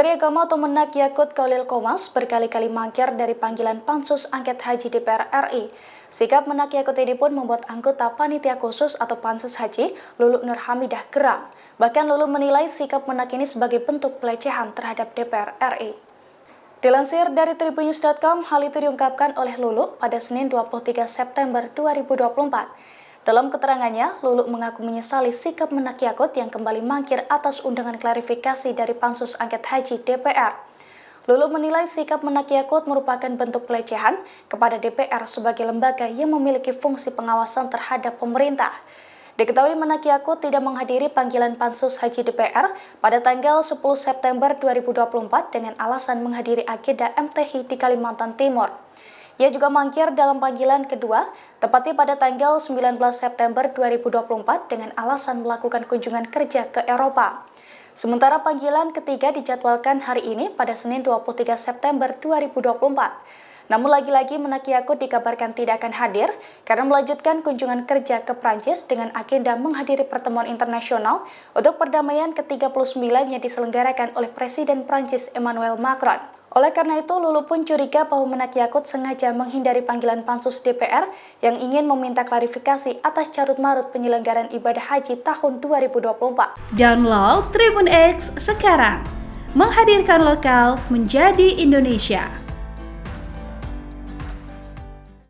Menteri Agama atau Menak Yakut Khalil Qomas berkali-kali mangkir dari panggilan Pansus Angket Haji DPR RI. Sikap Menak Yakut ini pun membuat anggota Panitia Khusus atau Pansus Haji, Lulu Nur Hamidah geram. Bahkan Lulu menilai sikap Menak ini sebagai bentuk pelecehan terhadap DPR RI. Dilansir dari tribunnews.com, hal itu diungkapkan oleh Lulu pada Senin 23 September 2024. Dalam keterangannya, Lulu mengaku menyesali sikap Menak Yakut yang kembali mangkir atas undangan klarifikasi dari Pansus Angket Haji DPR. Lulu menilai sikap Menak Yakut merupakan bentuk pelecehan kepada DPR sebagai lembaga yang memiliki fungsi pengawasan terhadap pemerintah. Diketahui Menak Yakut tidak menghadiri panggilan Pansus Haji DPR pada tanggal 10 September 2024 dengan alasan menghadiri agenda MTH di Kalimantan Timur. Ia juga mangkir dalam panggilan kedua, tepatnya pada tanggal 19 September 2024 dengan alasan melakukan kunjungan kerja ke Eropa. Sementara panggilan ketiga dijadwalkan hari ini pada Senin 23 September 2024. Namun lagi-lagi Menak Yakut dikabarkan tidak akan hadir karena melanjutkan kunjungan kerja ke Prancis dengan agenda menghadiri pertemuan internasional untuk perdamaian ke-39 yang diselenggarakan oleh Presiden Prancis Emmanuel Macron. Oleh karena itu, Lulu pun curiga bahwa Menak Yakut sengaja menghindari panggilan Pansus DPR yang ingin meminta klarifikasi atas carut-marut penyelenggaraan ibadah haji tahun 2024. Download Tribun X sekarang, menghadirkan lokal menjadi Indonesia.